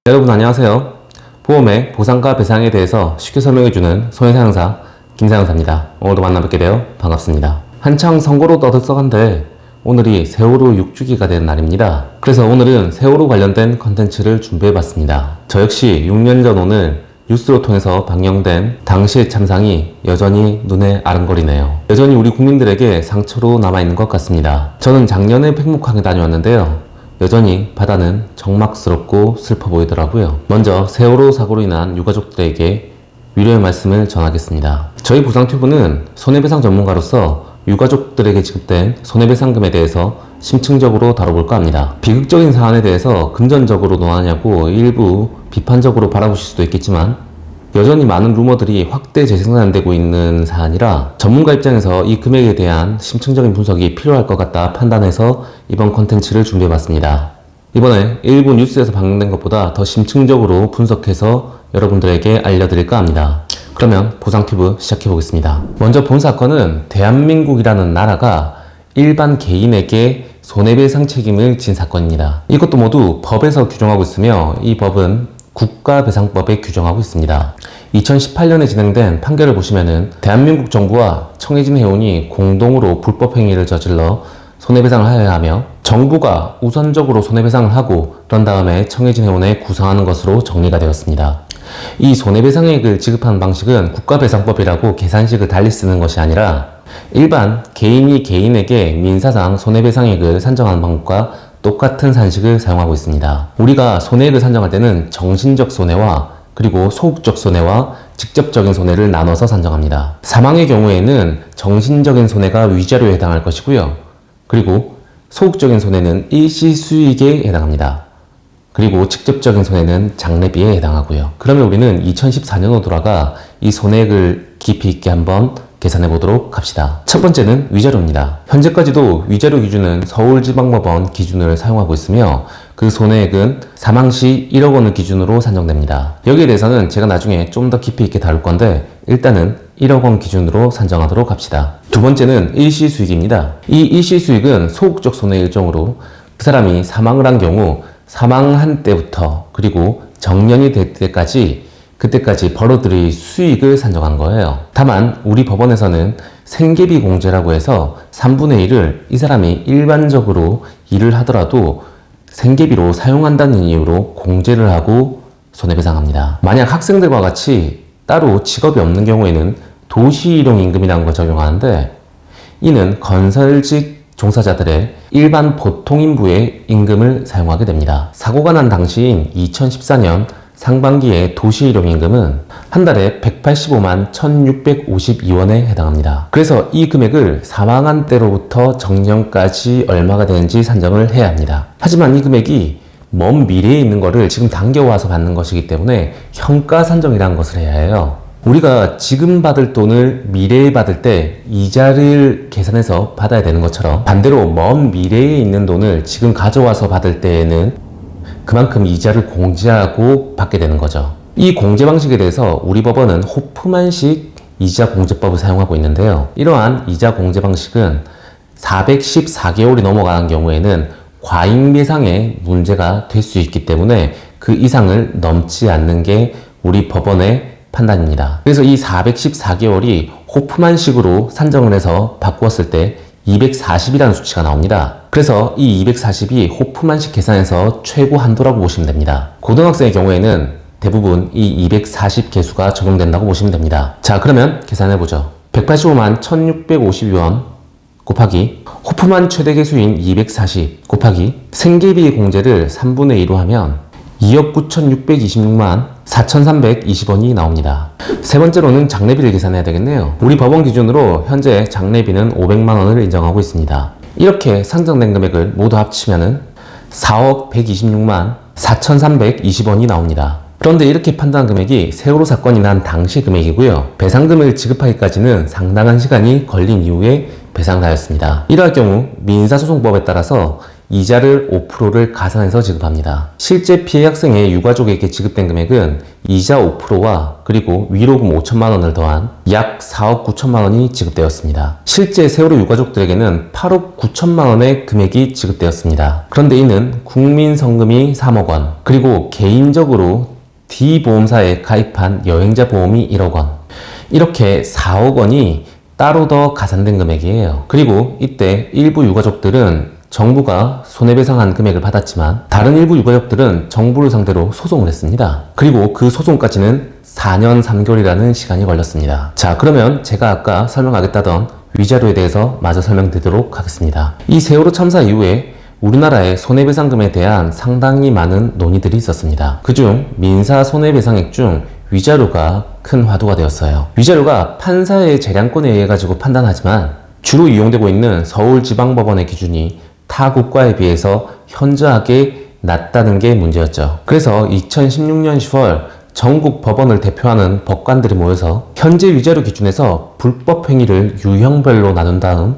여러분 안녕하세요. 보험의 보상과 배상에 대해서 쉽게 설명해주는 손해상사 김상사입니다. 오늘도 만나뵙게 되어 반갑습니다. 한창 선거로 떠들썩한데 오늘이 세월호 6주기가 된 날입니다. 그래서 오늘은 세월호 관련된 컨텐츠를 준비해봤습니다. 저 역시 6년 전 오늘 뉴스로 통해서 방영된 당시의 참상이 여전히 눈에 아른거리네요. 여전히 우리 국민들에게 상처로 남아있는 것 같습니다. 저는 작년에 팽목항에 다녀왔는데요. 여전히 바다는 적막스럽고 슬퍼 보이더라고요. 먼저 세월호 사고로 인한 유가족들에게 위로의 말씀을 전하겠습니다. 저희 보상튜브는 손해배상 전문가로서 유가족들에게 지급된 손해배상금에 대해서 심층적으로 다뤄볼까 합니다. 비극적인 사안에 대해서 금전적으로 논하냐고 일부 비판적으로 바라보실 수도 있겠지만 여전히 많은 루머들이 확대 재생산되고 있는 사안이라 전문가 입장에서 이 금액에 대한 심층적인 분석이 필요할 것 같다 판단해서 이번 컨텐츠를 준비해봤습니다. 이번에 일부 뉴스에서 방영된 것보다 더 심층적으로 분석해서 여러분들에게 알려드릴까 합니다. 그러면 보상튜브 시작해보겠습니다. 먼저 본 사건은 대한민국이라는 나라가 일반 개인에게 손해배상 책임을 진 사건입니다. 이것도 모두 법에서 규정하고 있으며 이 법은 국가배상법에 규정하고 있습니다. 2018년에 진행된 판결을 보시면은 대한민국 정부와 청해진 해운이 공동으로 불법행위를 저질러 손해배상을 하여야 하며 정부가 우선적으로 손해배상을 하고 그런 다음에 청해진 해운에 구상하는 것으로 정리가 되었습니다. 이 손해배상액을 지급하는 방식은 국가배상법이라고 계산식을 달리 쓰는 것이 아니라 일반 개인이 개인에게 민사상 손해배상액을 산정하는 방법과 똑같은 산식을 사용하고 있습니다. 우리가 손해액을 산정할 때는 정신적 손해와 그리고 소극적 손해와 직접적인 손해를 나눠서 산정합니다. 사망의 경우에는 정신적인 손해가 위자료에 해당할 것이고요. 그리고 소극적인 손해는 일시수익에 해당합니다. 그리고 직접적인 손해는 장례비에 해당하고요. 그러면 우리는 2014년으로 돌아가 이 손해액을 깊이 있게 한번 계산해 보도록 합시다. 첫 번째는 위자료입니다. 현재까지도 위자료 기준은 서울지방법원 기준을 사용하고 있으며 그 손해액은 사망 시 1억 원을 기준으로 산정됩니다. 여기에 대해서는 제가 나중에 좀 더 깊이 있게 다룰 건데 일단은 1억 원 기준으로 산정하도록 합시다. 두 번째는 일시수익입니다. 이 일시수익은 소극적 손해 일종으로 그 사람이 사망을 한 경우 사망한 때부터 그리고 정년이 될 때까지 그때까지 벌어들일 수익을 산정한 거예요. 다만 우리 법원에서는 생계비 공제라고 해서 3분의 1을 이 사람이 일반적으로 일을 하더라도 생계비로 사용한다는 이유로 공제를 하고 손해배상합니다. 만약 학생들과 같이 따로 직업이 없는 경우에는 도시일용임금이라는 걸 적용하는데 이는 건설직 종사자들의 일반 보통인부의 임금을 사용하게 됩니다. 사고가 난 당시인 2014년 상반기의 도시일용임금은 한 달에 185만 1652원에 해당합니다. 그래서 이 금액을 사망한 때로부터 정년까지 얼마가 되는지 산정을 해야 합니다. 하지만 이 금액이 먼 미래에 있는 것을 지금 당겨와서 받는 것이기 때문에 현가 산정이라는 것을 해야 해요. 우리가 지금 받을 돈을 미래에 받을 때 이자를 계산해서 받아야 되는 것처럼 반대로 먼 미래에 있는 돈을 지금 가져와서 받을 때에는 그만큼 이자를 공제하고 받게 되는 거죠. 이 공제 방식에 대해서 우리 법원은 호프만식 이자 공제법을 사용하고 있는데요. 이러한 이자 공제 방식은 414개월이 넘어가는 경우에는 과잉배상의 문제가 될 수 있기 때문에 그 이상을 넘지 않는 게 우리 법원의 판단입니다. 그래서 이 414개월이 호프만식으로 산정을 해서 바꾸었을 때 240이라는 수치가 나옵니다. 그래서 이 240이 호프만식 계산에서 최고 한도라고 보시면 됩니다. 고등학생의 경우에는 대부분 이 240 개수가 적용된다고 보시면 됩니다. 자, 그러면 계산해보죠. 185만 1652원 곱하기 호프만 최대 개수인 240 곱하기 생계비 공제를 3분의 2로 하면 2억 9,626만 4,320원이 나옵니다. 세 번째로는 장례비를 계산해야 되겠네요. 우리 법원 기준으로 현재 장례비는 500만 원을 인정하고 있습니다. 이렇게 산정된 금액을 모두 합치면은 4억 126만 4,320원이 나옵니다. 그런데 이렇게 판단한 금액이 세월호 사건이 난 당시 금액이고요. 배상금을 지급하기까지는 상당한 시간이 걸린 이후에 배상을 하였습니다. 이러할 경우 민사소송법에 따라서 이자를 5%를 가산해서 지급합니다. 실제 피해 학생의 유가족에게 지급된 금액은 이자 5%와 그리고 위로금 5천만 원을 더한 약 4억 9천만 원이 지급되었습니다. 실제 세월호 유가족들에게는 8억 9천만 원의 금액이 지급되었습니다. 그런데 이는 국민성금이 3억 원, 그리고 개인적으로 D보험사에 가입한 여행자 보험이 1억 원, 이렇게 4억 원이 따로 더 가산된 금액이에요. 그리고 이때 일부 유가족들은 정부가 손해배상한 금액을 받았지만 다른 일부 유가족들은 정부를 상대로 소송을 했습니다. 그리고 그 소송까지는 4년 3개월이라는 시간이 걸렸습니다. 자, 그러면 제가 아까 설명하겠다던 위자료에 대해서 마저 설명드리도록 하겠습니다. 이 세월호 참사 이후에 우리나라의 손해배상금에 대한 상당히 많은 논의들이 있었습니다. 그중 민사 손해배상액 중 위자료가 큰 화두가 되었어요. 위자료가 판사의 재량권에 의해 가지고 판단하지만 주로 이용되고 있는 서울지방법원의 기준이 타 국가에 비해서 현저하게 낮다는 게 문제였죠. 그래서 2016년 10월 전국 법원을 대표하는 법관들이 모여서 현재 위자료 기준에서 불법 행위를 유형별로 나눈 다음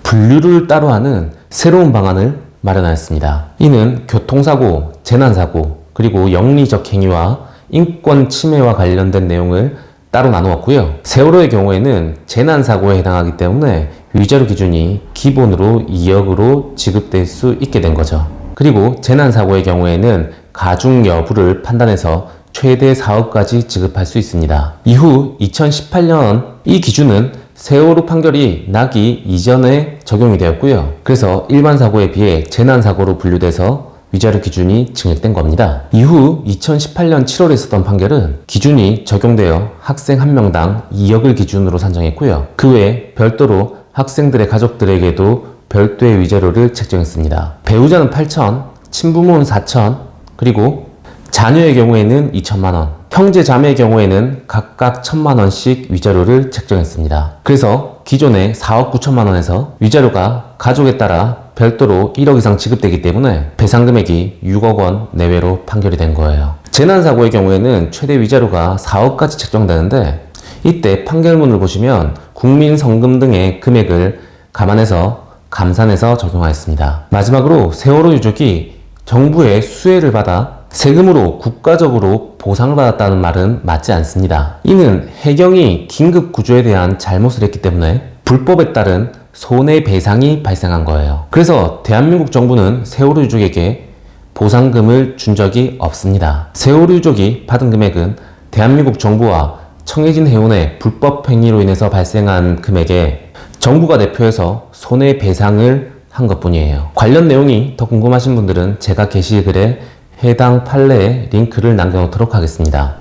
분류를 따로 하는 새로운 방안을 마련하였습니다. 이는 교통사고, 재난사고, 그리고 영리적 행위와 인권 침해와 관련된 내용을 따로 나누었고요. 세월호의 경우에는 재난사고에 해당하기 때문에 위자료 기준이 기본으로 2억으로 지급될 수 있게 된 거죠. 그리고 재난사고의 경우에는 가중 여부를 판단해서 최대 4억까지 지급할 수 있습니다. 이후 2018년 이 기준은 세월호 판결이 나기 이전에 적용이 되었고요. 그래서 일반 사고에 비해 재난사고로 분류돼서 위자료 기준이 증액된 겁니다. 이후 2018년 7월에 있었던 판결은 기준이 적용되어 학생 한 명당 2억을 기준으로 산정했고요. 그 외에 별도로 학생들의 가족들에게도 별도의 위자료를 책정했습니다. 배우자는 8천, 친부모는 4천, 그리고 자녀의 경우에는 2천만 원, 형제 자매의 경우에는 각각 1천만 원씩 위자료를 책정했습니다. 그래서 기존의 4억 9천만 원에서 위자료가 가족에 따라 별도로 1억 이상 지급되기 때문에 배상 금액이 6억 원 내외로 판결이 된 거예요. 재난사고의 경우에는 최대 위자료가 4억까지 책정되는데 이때 판결문을 보시면 국민성금 등의 금액을 감안해서 감산해서 적용하였습니다. 마지막으로 세월호 유족이 정부의 수혜를 받아 세금으로 국가적으로 보상을 받았다는 말은 맞지 않습니다. 이는 해경이 긴급 구조에 대한 잘못을 했기 때문에 불법에 따른 손해배상이 발생한 거예요. 그래서 대한민국 정부는 세월호 유족에게 보상금을 준 적이 없습니다. 세월호 유족이 받은 금액은 대한민국 정부와 청해진 해운의 불법 행위로 인해서 발생한 금액에 정부가 내표해서 손해배상을 한 것뿐이에요. 관련 내용이 더 궁금하신 분들은 제가 게시글에 해당 판례에 링크를 남겨놓도록 하겠습니다.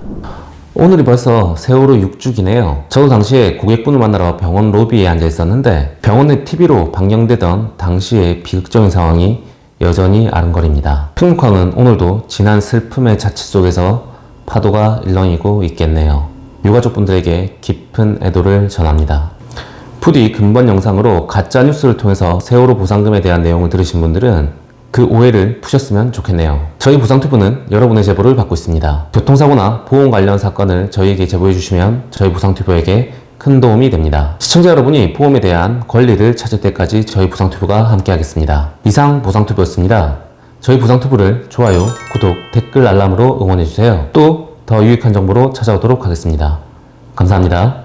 오늘이 벌써 세월호 6주기네요. 저도 당시에 고객분을 만나러 병원 로비에 앉아 있었는데 병원 내 TV로 방영되던 당시의 비극적인 상황이 여전히 아른거립니다. 풍광은 오늘도 지난 슬픔의 자취 속에서 파도가 일렁이고 있겠네요. 유가족분들에게 깊은 애도를 전합니다. 부디 근본 영상으로 가짜뉴스를 통해서 세월호 보상금에 대한 내용을 들으신 분들은 그 오해를 푸셨으면 좋겠네요. 저희 보상튜브는 여러분의 제보를 받고 있습니다. 교통사고나 보험 관련 사건을 저희에게 제보해 주시면 저희 보상튜브에게 큰 도움이 됩니다. 시청자 여러분이 보험에 대한 권리를 찾을 때까지 저희 보상튜브가 함께 하겠습니다. 이상 보상튜브였습니다. 저희 보상튜브를 좋아요, 구독, 댓글 알람으로 응원해주세요. 또 더 유익한 정보로 찾아오도록 하겠습니다. 감사합니다.